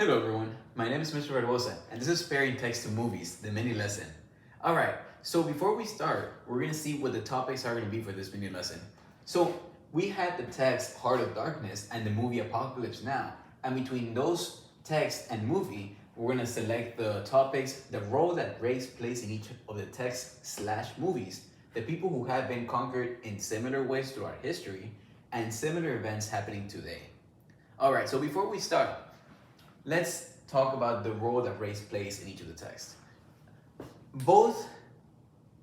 Hello everyone, my name is Mr. Barbosa, and this is Pairing Text to Movies, the mini lesson. Alright, so before we start, we're going to see what the topics are going to be for this mini lesson. So, we had the text Heart of Darkness and the movie Apocalypse Now, and between those text and movie, we're going to select the topics, the role that race plays in each of the text/movies, the people who have been conquered in similar ways throughout history, and similar events happening today. Alright, so before we start, let's talk about the role that race plays in each of the texts. Both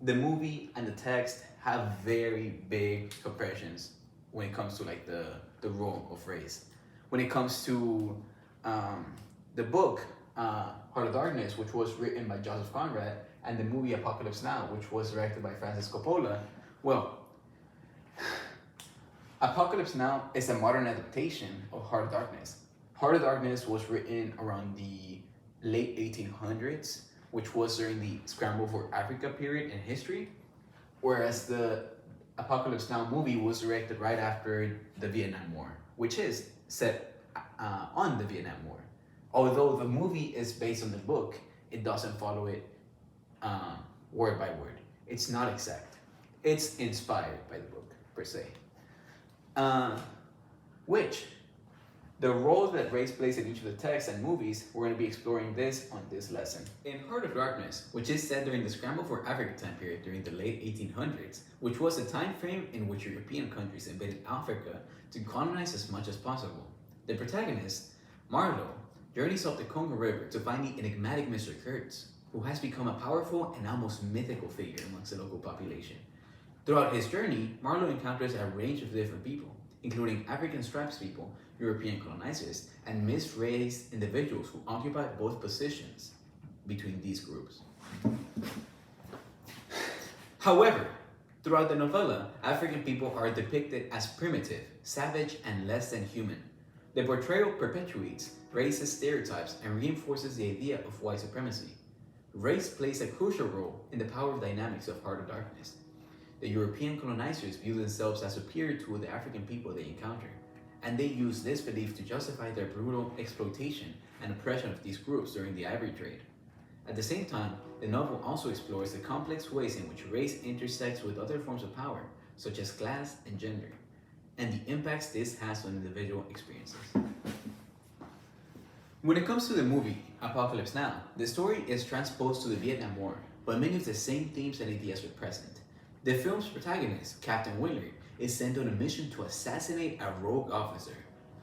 the movie and the text have very big compressions when it comes to like the role of race. When it comes to the book Heart of Darkness, which was written by Joseph Conrad, and the movie Apocalypse Now, which was directed by Francis Coppola, well, Apocalypse Now is a modern adaptation of Heart of Darkness. Heart of Darkness was written around the late 1800s, which was during the Scramble for Africa period in history, whereas the Apocalypse Now movie was directed right after the Vietnam War, which is set on the Vietnam War. Although the movie is based on the book, it doesn't follow it word by word. It's not exact. It's inspired by the book, per se. Which the role that race plays in each of the texts and movies, we're going to be exploring this on this lesson. In Heart of Darkness, which is set during the Scramble for Africa time period during the late 1800s, which was a time frame in which European countries invaded Africa to colonize as much as possible, the protagonist, Marlowe, journeys up the Congo River to find the enigmatic Mr. Kurtz, who has become a powerful and almost mythical figure amongst the local population. Throughout his journey, Marlowe encounters a range of different people, including African stripes people, European colonizers, and mixed race individuals who occupy both positions between these groups. However, throughout the novella, African people are depicted as primitive, savage, and less than human. The portrayal perpetuates racist stereotypes and reinforces the idea of white supremacy. Race plays a crucial role in the power dynamics of Heart of Darkness. The European colonizers view themselves as superior to the African people they encounter, and they use this belief to justify their brutal exploitation and oppression of these groups during the ivory trade. At the same time, the novel also explores the complex ways in which race intersects with other forms of power, such as class and gender, and the impacts this has on individual experiences. When it comes to the movie Apocalypse Now, the story is transposed to the Vietnam War, but many of the same themes and ideas are present. The film's protagonist, Captain Willard, is sent on a mission to assassinate a rogue officer,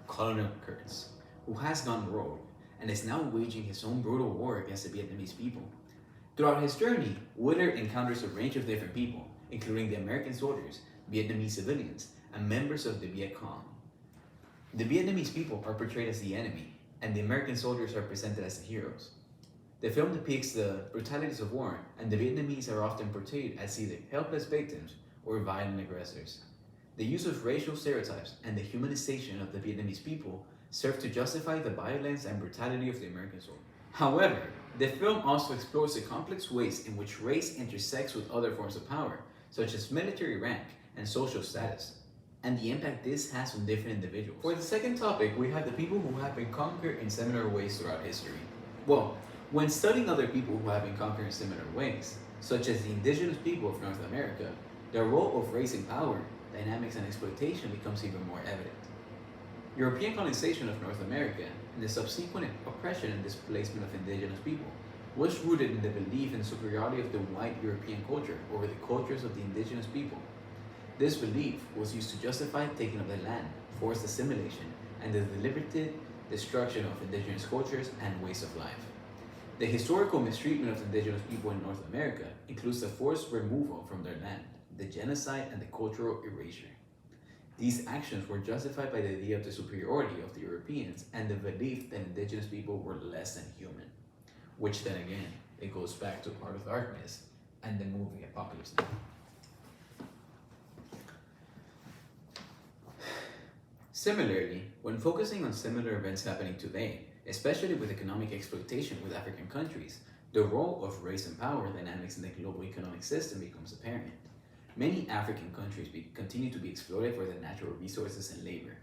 Colonel Kurtz, who has gone rogue and is now waging his own brutal war against the Vietnamese people. Throughout his journey, Willard encounters a range of different people, including the American soldiers, Vietnamese civilians, and members of the Viet Cong. The Vietnamese people are portrayed as the enemy, and the American soldiers are presented as the heroes. The film depicts the brutalities of war, and the Vietnamese are often portrayed as either helpless victims or violent aggressors. The use of racial stereotypes and the humanization of the Vietnamese people serve to justify the violence and brutality of the American soldier. However, the film also explores the complex ways in which race intersects with other forms of power, such as military rank and social status, and the impact this has on different individuals. For the second topic, we have the people who have been conquered in similar ways throughout history. Well, when studying other people who have been conquered in similar ways, such as the indigenous people of North America, the role of race in power, dynamics, and exploitation becomes even more evident. European colonization of North America and the subsequent oppression and displacement of indigenous people was rooted in the belief in the superiority of the white European culture over the cultures of the indigenous people. This belief was used to justify taking of the land, forced assimilation, and the deliberate destruction of indigenous cultures and ways of life. The historical mistreatment of indigenous people in North America includes the forced removal from their land, the genocide, and the cultural erasure. These actions were justified by the idea of the superiority of the Europeans and the belief that indigenous people were less than human, which then again, it goes back to Heart of Darkness and the movie Apocalypse Now. Similarly, when focusing on similar events happening today, especially with economic exploitation with African countries, the role of race and power dynamics in the global economic system becomes apparent. Many African countries continue to be exploited for their natural resources and labor,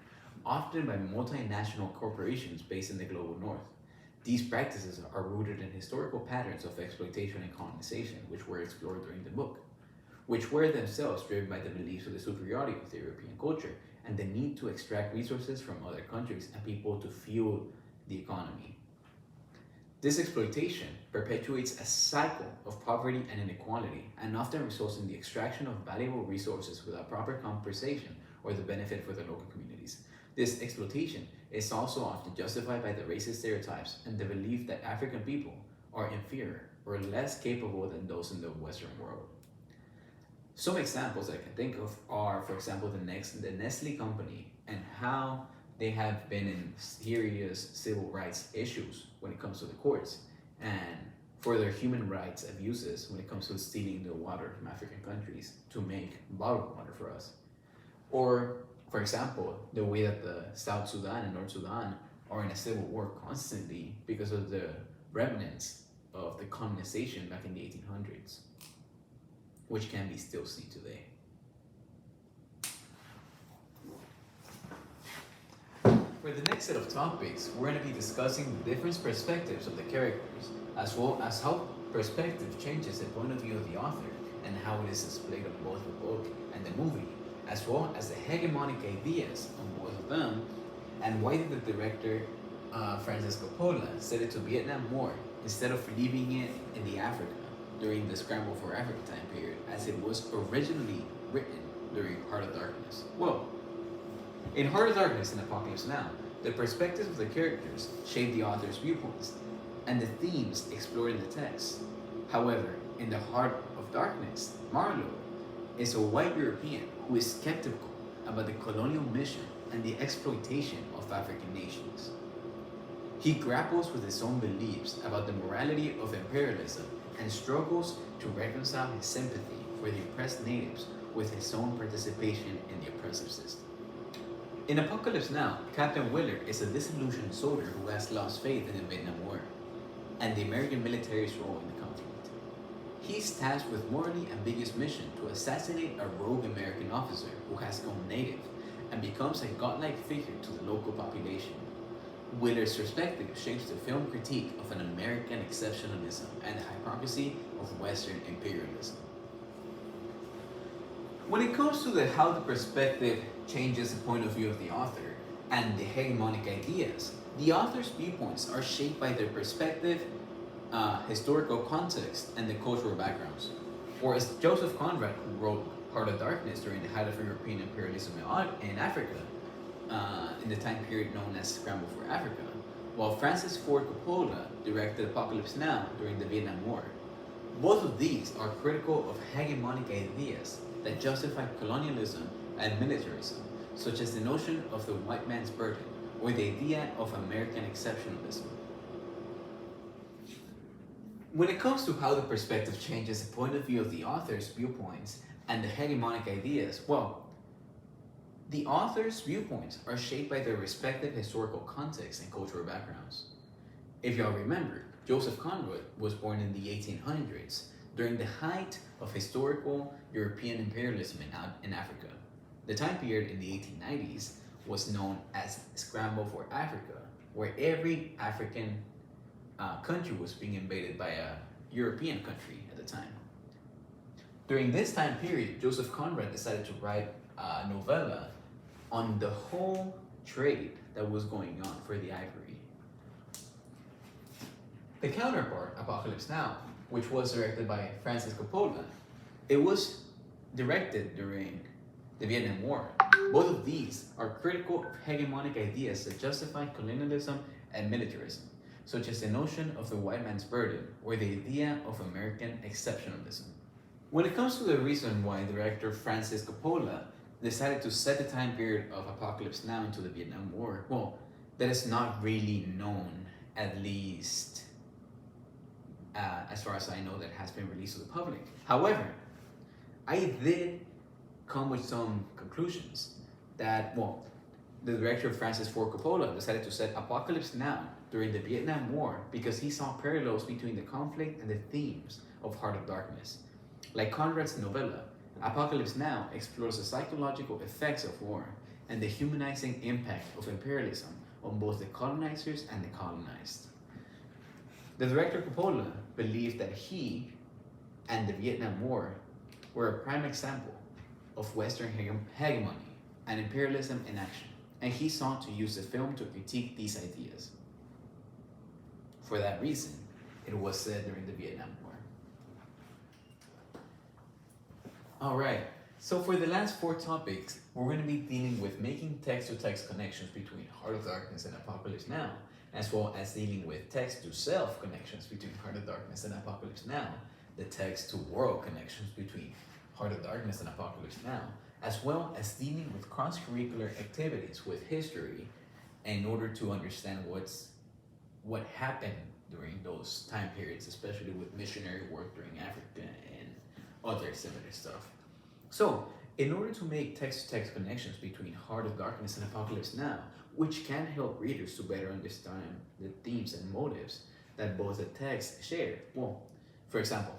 often by multinational corporations based in the global north. These practices are rooted in historical patterns of exploitation and colonization, which were explored during the book, which were themselves driven by the beliefs of the superiority of the European culture and the need to extract resources from other countries and people to fuel the economy. This exploitation perpetuates a cycle of poverty and inequality and often results in the extraction of valuable resources without proper compensation or the benefit for the local communities. This exploitation is also often justified by the racist stereotypes and the belief that African people are inferior or less capable than those in the Western world. Some examples I can think of are, for example, the Nestle company and how they have been in serious civil rights issues when it comes to the courts and for their human rights abuses when it comes to stealing the water from African countries to make bottled water for us. Or, for example, the way that the South Sudan and North Sudan are in a civil war constantly because of the remnants of the colonization back in the 1800s, which can be still seen today. For the next set of topics, we're going to be discussing the different perspectives of the characters, as well as how perspective changes the point of view of the author and how it is displayed on both the book and the movie, as well as the hegemonic ideas on both of them, and why did the director Francis Coppola set it to Vietnam War instead of leaving it in the Africa during the Scramble for Africa time period, as it was originally written during Heart of Darkness. Well, in Heart of Darkness and Apocalypse Now, the perspectives of the characters shape the author's viewpoints and the themes explored in the text. However, in the Heart of Darkness, Marlowe is a white European who is skeptical about the colonial mission and the exploitation of African nations. He grapples with his own beliefs about the morality of imperialism and struggles to reconcile his sympathy for the oppressed natives with his own participation in the oppressive system. In Apocalypse Now, Captain Willard is a disillusioned soldier who has lost faith in the Vietnam War and the American military's role in the conflict. He's tasked with morally ambiguous mission to assassinate a rogue American officer who has gone native and becomes a godlike figure to the local population. Willard's perspective shapes the film critique of an American exceptionalism and the hypocrisy of Western imperialism. When it comes to how the perspective changes the point of view of the author and the hegemonic ideas, the author's viewpoints are shaped by their perspective, historical context, and the cultural backgrounds. Whereas Joseph Conrad, who wrote Heart of Darkness during the height of European imperialism in Africa, in the time period known as Scramble for Africa, while Francis Ford Coppola directed Apocalypse Now during the Vietnam War. Both of these are critical of hegemonic ideas that justify colonialism and militarism, such as the notion of the white man's burden or the idea of American exceptionalism. When it comes to how the perspective changes the point of view of the author's viewpoints and the hegemonic ideas, well, the author's viewpoints are shaped by their respective historical contexts and cultural backgrounds. If y'all remember, Joseph Conrad was born in the 1800s during the height of historical European imperialism in Africa. The time period in the 1890s was known as Scramble for Africa, where every African country was being invaded by a European country at the time. During this time period, Joseph Conrad decided to write a novella on the whole trade that was going on for the ivory. The counterpart, Apocalypse Now, which was directed by Francis Coppola, it was directed during the Vietnam War. Both of these are critical of hegemonic ideas that justify colonialism and militarism, such as the notion of the white man's burden or the idea of American exceptionalism. When it comes to the reason why director Francis Coppola decided to set the time period of Apocalypse Now into the Vietnam War, well, that is not really known, at least as far as I know, that has been released to the public. However, I did come with some conclusions that, well, the director Francis Ford Coppola decided to set Apocalypse Now during the Vietnam War because he saw parallels between the conflict and the themes of Heart of Darkness. Like Conrad's novella, Apocalypse Now explores the psychological effects of war and the humanizing impact of imperialism on both the colonizers and the colonized. The director Coppola believed that he and the Vietnam War were a prime example of Western hegemony and imperialism in action, and he sought to use the film to critique these ideas. For that reason, it was set during the Vietnam War. Alright, so for the last four topics, we're going to be dealing with making text-to-text connections between Heart of Darkness and Apocalypse Now, as well as dealing with text-to-self connections between Heart of Darkness and Apocalypse Now, the text-to-world connections between Heart of Darkness and Apocalypse Now, as well as dealing with cross-curricular activities with history in order to understand what happened during those time periods, especially with missionary work during Africa and other similar stuff. So, in order to make text-to-text connections between Heart of Darkness and Apocalypse Now, which can help readers to better understand the themes and motives that both the texts share. Well, for example,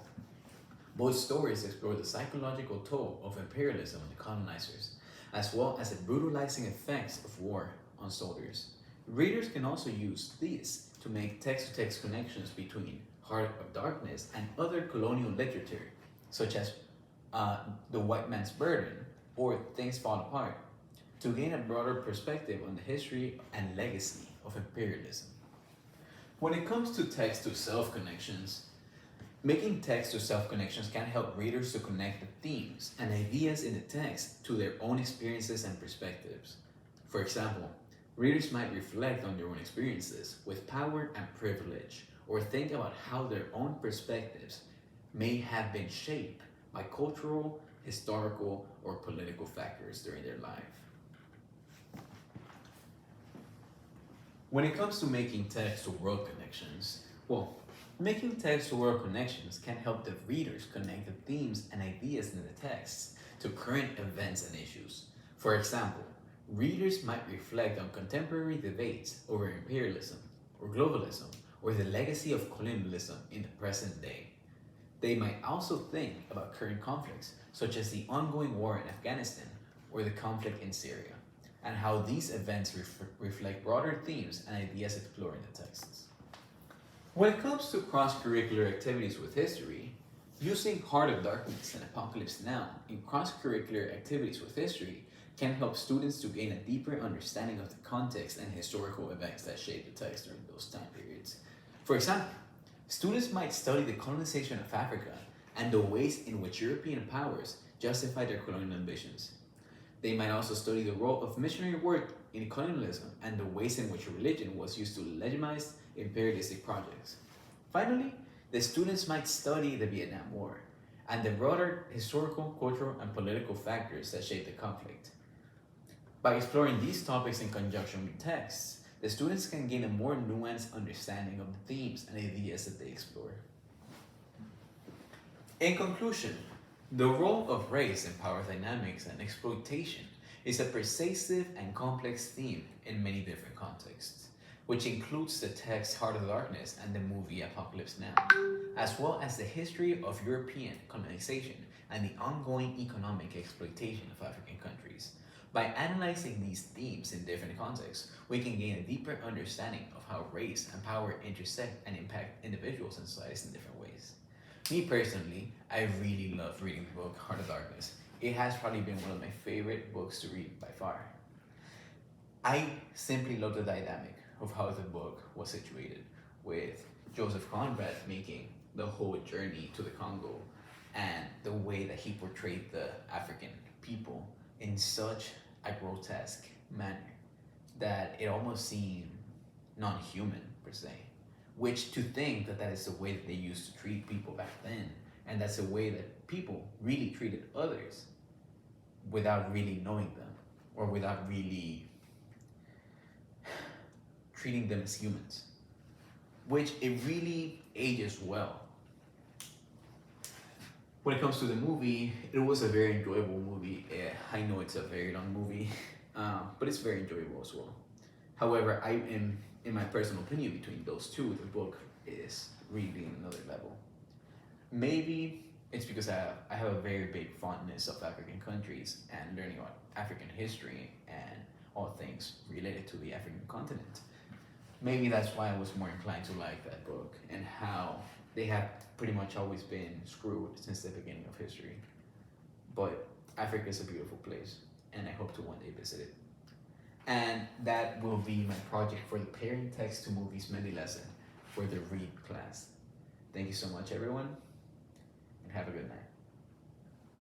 both stories explore the psychological toll of imperialism on the colonizers, as well as the brutalizing effects of war on soldiers. Readers can also use these to make text-to-text connections between Heart of Darkness and other colonial literature, such as The White Man's Burden or Things Fall Apart, to gain a broader perspective on the history and legacy of imperialism. When it comes to text-to-self connections, making text-to-self connections can help readers to connect the themes and ideas in the text to their own experiences and perspectives. For example, readers might reflect on their own experiences with power and privilege, or think about how their own perspectives may have been shaped by cultural, historical, or political factors during their life. When it comes to making text-to-world connections, well, making text-to-world connections can help the readers connect the themes and ideas in the texts to current events and issues. For example, readers might reflect on contemporary debates over imperialism or globalism or the legacy of colonialism in the present day. They might also think about current conflicts, such as the ongoing war in Afghanistan or the conflict in Syria, and how these events reflect broader themes and ideas explored in the texts. When it comes to cross-curricular activities with history, using Heart of Darkness and Apocalypse Now in cross-curricular activities with history can help students to gain a deeper understanding of the context and historical events that shaped the text during those time periods. For example, students might study the colonization of Africa and the ways in which European powers justified their colonial ambitions. They might also study the role of missionary work in colonialism and the ways in which religion was used to legitimize imperialistic projects. Finally, the students might study the Vietnam War and the broader historical, cultural, and political factors that shaped the conflict. By exploring these topics in conjunction with texts, the students can gain a more nuanced understanding of the themes and ideas that they explore. In conclusion, the role of race in power dynamics and exploitation is a pervasive and complex theme in many different contexts, which includes the text Heart of Darkness and the movie Apocalypse Now, as well as the history of European colonization and the ongoing economic exploitation of African countries. By analyzing these themes in different contexts, we can gain a deeper understanding of how race and power intersect and impact individuals and societies in different ways. Me personally, I really love reading the book Heart of Darkness. It has probably been one of my favorite books to read by far. I simply love the dynamic of how the book was situated, with Joseph Conrad making the whole journey to the Congo and the way that he portrayed the African people in such a grotesque manner that it almost seemed non-human per se. Which to think that that is the way that they used to treat people back then, and that's the way that people really treated others without really knowing them, or without really treating them as humans, which it really ages well. When it comes to the movie, it was a very enjoyable movie. I know it's a very long movie, but it's very enjoyable as well. However, I am, in my personal opinion, between those two, the book is really another level. Maybe it's because I have a very big fondness of African countries and learning about African history and all things related to the African continent. maybe that's why I was more inclined to like that book, and how they have pretty much always been screwed since the beginning of history. But Africa is a beautiful place, and I hope to one day visit it. And that will be my project for the pairing text to movies mini lesson for the read class. Thank you so much, everyone, and have a good night.